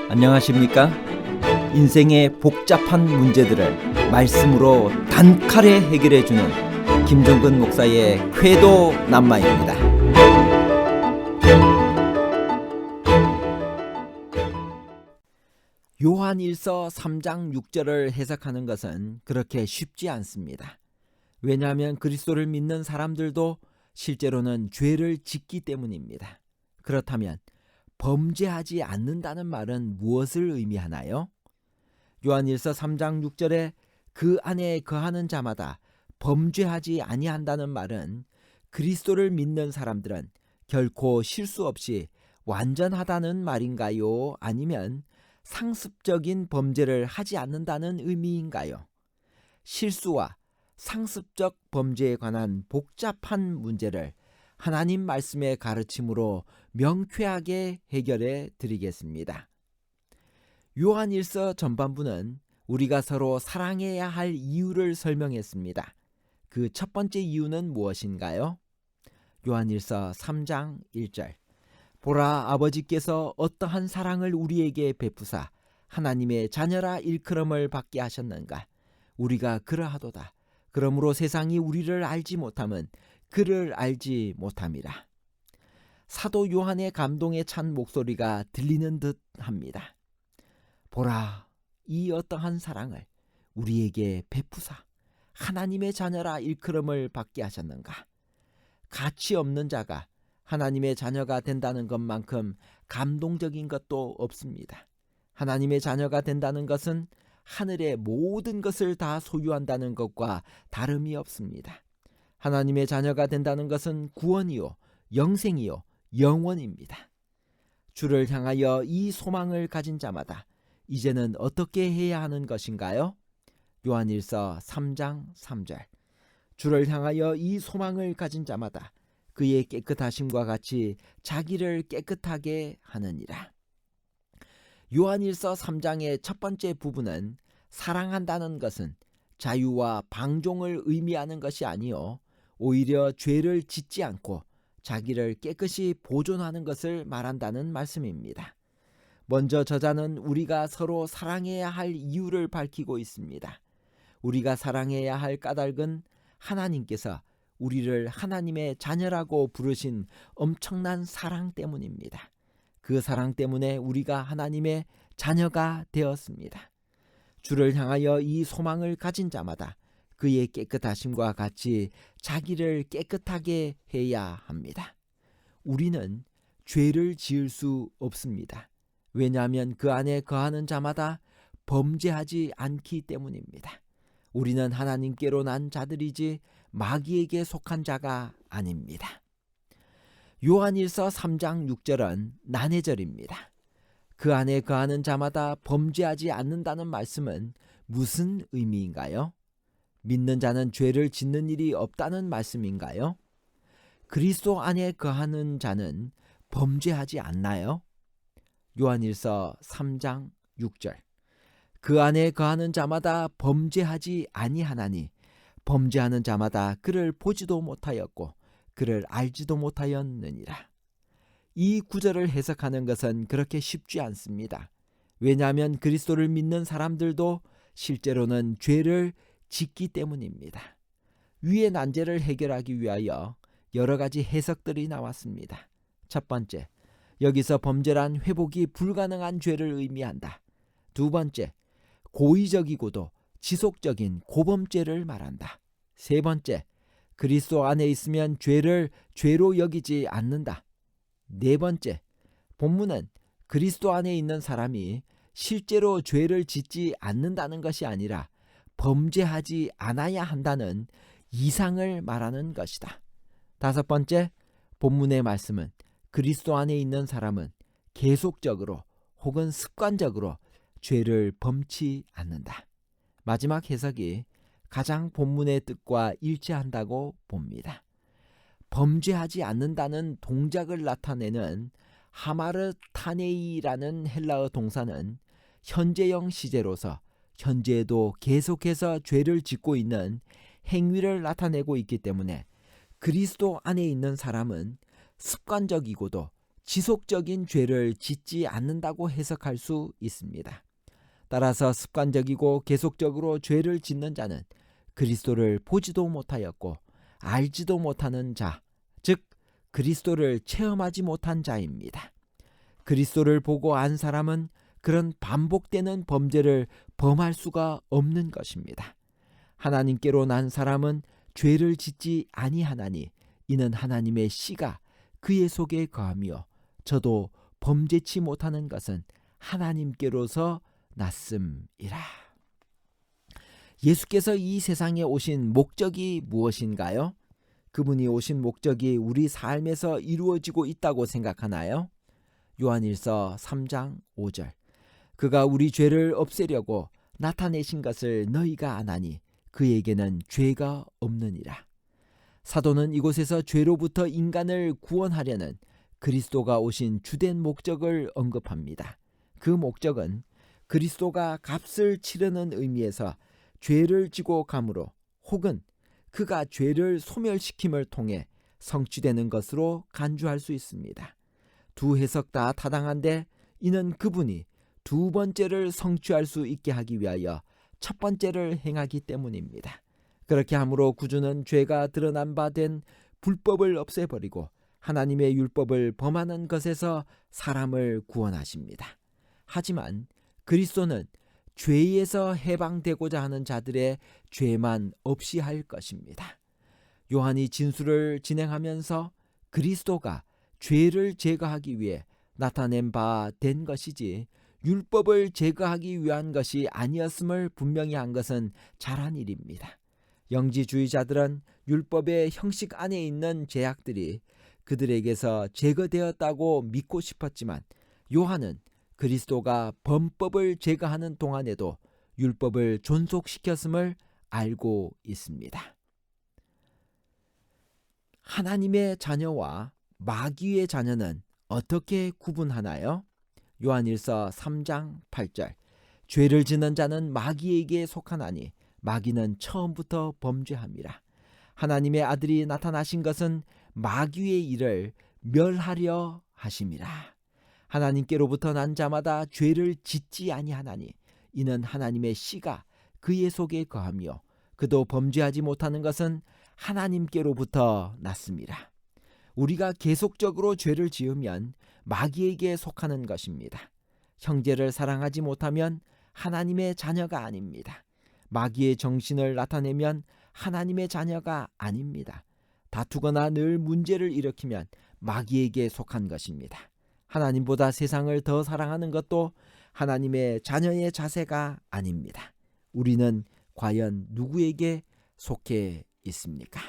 안녕하십니까? 인생의 복잡한 문제들을 말씀으로 단칼에 해결해주는 김종근 목사의 쾌도 남마입니다. 요한일서 3장 6절을 해석하는 것은 그렇게 쉽지 않습니다. 왜냐하면 그리스도를 믿는 사람들도 실제로는 죄를 짓기 때문입니다. 그렇다면 범죄하지 않는다는 말은 무엇을 의미하나요? 요한일서 3장 6절에 그 안에 거하는 자마다 범죄하지 아니한다는 말은 그리스도를 믿는 사람들은 결코 실수 없이 완전하다는 말인가요? 아니면 상습적인 범죄를 하지 않는다는 의미인가요? 실수와 상습적 범죄에 관한 복잡한 문제를 하나님 말씀의 가르침으로 명쾌하게 해결해 드리겠습니다. 요한일서 전반부는 우리가 서로 사랑해야 할 이유를 설명했습니다. 그 첫 번째 이유는 무엇인가요? 요한일서 3장 1절. 보라, 아버지께서 어떠한 사랑을 우리에게 베푸사 하나님의 자녀라 일컬음을 받게 하셨는가. 우리가 그러하도다. 그러므로 세상이 우리를 알지 못함은 그를 알지 못함이라. 사도 요한의 감동에 찬 목소리가 들리는 듯 합니다. 보라, 이 어떠한 사랑을 우리에게 베푸사 하나님의 자녀라 일컬음을 받게 하셨는가. 가치 없는 자가 하나님의 자녀가 된다는 것만큼 감동적인 것도 없습니다. 하나님의 자녀가 된다는 것은 하늘의 모든 것을 다 소유한다는 것과 다름이 없습니다. 하나님의 자녀가 된다는 것은 구원이요, 영생이요, 영원입니다. 주를 향하여 이 소망을 가진 자마다 이제는 어떻게 해야 하는 것인가요? 요한일서 3장 3절. 주를 향하여 이 소망을 가진 자마다 그의 깨끗하심과 같이 자기를 깨끗하게 하느니라. 요한일서 3장의 첫 번째 부분은 사랑한다는 것은 자유와 방종을 의미하는 것이 아니요 오히려 죄를 짓지 않고 자기를 깨끗이 보존하는 것을 말한다는 말씀입니다. 먼저 저자는 우리가 서로 사랑해야 할 이유를 밝히고 있습니다. 우리가 사랑해야 할 까닭은 하나님께서 우리를 하나님의 자녀라고 부르신 엄청난 사랑 때문입니다. 그 사랑 때문에 우리가 하나님의 자녀가 되었습니다. 주를 향하여 이 소망을 가진 자마다 그의 깨끗하심과 같이 자기를 깨끗하게 해야 합니다. 우리는 죄를 지을 수 없습니다. 왜냐하면 그 안에 거하는 자마다 범죄하지 않기 때문입니다. 우리는 하나님께로 난 자들이지 마귀에게 속한 자가 아닙니다. 요한일서 3장 6절은 난해절입니다. 그 안에 거하는 자마다 범죄하지 않는다는 말씀은 무슨 의미인가요? 믿는 자는 죄를 짓는 일이 없다는 말씀인가요? 그리스도 안에 거하는 자는 범죄하지 않나요? 요한일서 3장 6절. 그 안에 거하는 자마다 범죄하지 아니하나니 범죄하는 자마다 그를 보지도 못하였고 그를 알지도 못하였느니라. 이 구절을 해석하는 것은 그렇게 쉽지 않습니다. 왜냐하면 그리스도를 믿는 사람들도 실제로는 죄를 짓기 때문입니다. 위의 난제를 해결하기 위하여 여러 가지 해석들이 나왔습니다. 첫 번째, 여기서 범죄란 회복이 불가능한 죄를 의미한다. 두 번째, 고의적이고도 지속적인 고범죄를 말한다. 세 번째, 그리스도 안에 있으면 죄를 죄로 여기지 않는다. 네 번째, 본문은 그리스도 안에 있는 사람이 실제로 죄를 짓지 않는다는 것이 아니라 범죄하지 않아야 한다는 이상을 말하는 것이다. 다섯 번째, 본문의 말씀은 그리스도 안에 있는 사람은 계속적으로 혹은 습관적으로 죄를 범치 않는다. 마지막 해석이 가장 본문의 뜻과 일치한다고 봅니다. 범죄하지 않는다는 동작을 나타내는 하마르타네이라는 헬라어 동사는 현재형 시제로서 현재에도 계속해서 죄를 짓고 있는 행위를 나타내고 있기 때문에 그리스도 안에 있는 사람은 습관적이고도 지속적인 죄를 짓지 않는다고 해석할 수 있습니다. 따라서 습관적이고 계속적으로 죄를 짓는 자는 그리스도를 보지도 못하였고 알지도 못하는 자, 즉 그리스도를 체험하지 못한 자입니다. 그리스도를 보고 안 사람은 그런 반복되는 범죄를 범할 수가 없는 것입니다. 하나님께로 난 사람은 죄를 짓지 아니하나니 이는 하나님의 씨가 그의 속에 거하며 저도 범죄치 못하는 것은 하나님께로서 났음이라. 예수께서 이 세상에 오신 목적이 무엇인가요? 그분이 오신 목적이 우리 삶에서 이루어지고 있다고 생각하나요? 요한일서 3장 5절. 그가 우리 죄를 없애려고 나타내신 것을 너희가 아나니 그에게는 죄가 없느니라. 사도는 이곳에서 죄로부터 인간을 구원하려는 그리스도가 오신 주된 목적을 언급합니다. 그 목적은 그리스도가 값을 치르는 의미에서 죄를 지고 감으로 혹은 그가 죄를 소멸시킴을 통해 성취되는 것으로 간주할 수 있습니다. 두 해석 다 타당한데 이는 그분이 두 번째를 성취할 수 있게 하기 위하여 첫 번째를 행하기 때문입니다. 그렇게 함으로 구주는 죄가 드러난 바 된 불법을 없애버리고 하나님의 율법을 범하는 것에서 사람을 구원하십니다. 하지만 그리스도는 죄에서 해방되고자 하는 자들의 죄만 없이 할 것입니다. 요한이 진술을 진행하면서 그리스도가 죄를 제거하기 위해 나타낸 바 된 것이지 율법을 제거하기 위한 것이 아니었음을 분명히 한 것은 잘한 일입니다. 영지주의자들은 율법의 형식 안에 있는 죄악들이 그들에게서 제거되었다고 믿고 싶었지만 요한은 그리스도가 범법을 제거하는 동안에도 율법을 존속시켰음을 알고 있습니다. 하나님의 자녀와 마귀의 자녀는 어떻게 구분하나요? 요한일서 3장 8절. 죄를 짓는 자는 마귀에게 속하나니 마귀는 처음부터 범죄함이라. 하나님의 아들이 나타나신 것은 마귀의 일을 멸하려 하심이라. 하나님께로부터 난 자마다 죄를 짓지 아니하나니 이는 하나님의 씨가 그의 속에 거하며 그도 범죄하지 못하는 것은 하나님께로부터 났습니다. 우리가 계속적으로 죄를 지으면 마귀에게 속하는 것입니다. 형제를 사랑하지 못하면 하나님의 자녀가 아닙니다. 마귀의 정신을 나타내면 하나님의 자녀가 아닙니다. 다투거나 늘 문제를 일으키면 마귀에게 속한 것입니다. 하나님보다 세상을 더 사랑하는 것도 하나님의 자녀의 자세가 아닙니다. 우리는 과연 누구에게 속해 있습니까?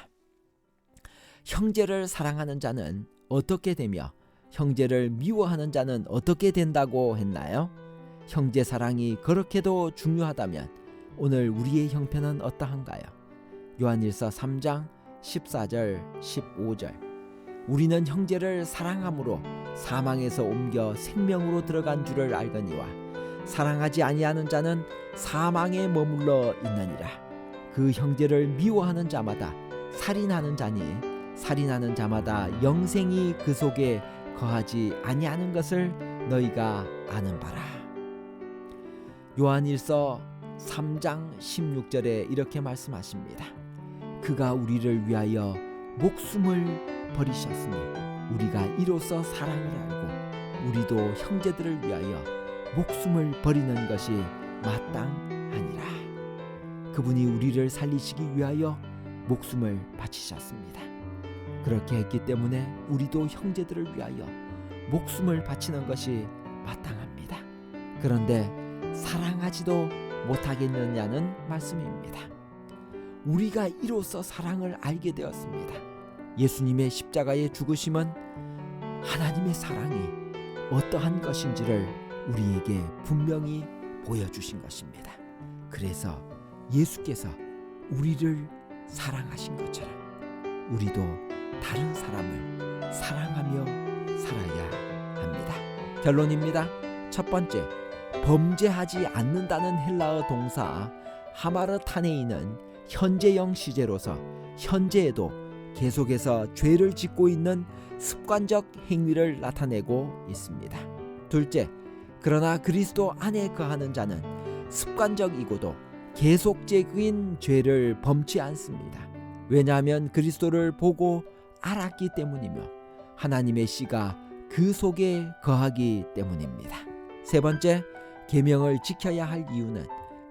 형제를 사랑하는 자는 어떻게 되며 형제를 미워하는 자는 어떻게 된다고 했나요? 형제 사랑이 그렇게도 중요하다면 오늘 우리의 형편은 어떠한가요? 요한일서 3장 14절 15절. 우리는 형제를 사랑함으로 사망에서 옮겨 생명으로 들어간 줄을 알거니와 사랑하지 아니하는 자는 사망에 머물러 있느니라. 그 형제를 미워하는 자마다 살인하는 자니 살인하는 자마다 영생이 그 속에 거하지 아니하는 것을 너희가 아는 바라. 요한일서 3장 16절에 이렇게 말씀하십니다. 그가 우리를 위하여 목숨을 버리셨으니 우리가 이로써 사랑을 알고 우리도 형제들을 위하여 목숨을 버리는 것이 마땅하니라. 그분이 우리를 살리시기 위하여 목숨을 바치셨습니다. 그렇게 했기 때문에 우리도 형제들을 위하여 목숨을 바치는 것이 마땅합니다. 그런데 사랑하지도 못하겠느냐는 말씀입니다. 우리가 이로써 사랑을 알게 되었습니다. 예수님의 십자가의 죽으심은 하나님의 사랑이 어떠한 것인지를 우리에게 분명히 보여주신 것입니다. 그래서 예수께서 우리를 사랑하신 것처럼 우리도 다른 사람을 사랑하며 살아야 합니다. 결론입니다. 첫 번째, 범죄하지 않는다는 헬라어 동사 하마르타네이는 현재형 시제로서 현재에도 계속해서 죄를 짓고 있는 습관적 행위를 나타내고 있습니다. 둘째, 그러나 그리스도 안에 거하는 자는 습관적이고도 계속적인 죄를 범치 않습니다. 왜냐하면 그리스도를 보고 알았기 때문이며 하나님의 씨가 그 속에 거하기 때문입니다. 세 번째, 계명을 지켜야 할 이유는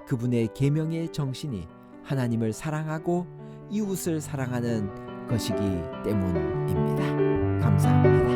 그분의 계명의 정신이 하나님을 사랑하고 이웃을 사랑하는 것이기 때문입니다. 감사합니다.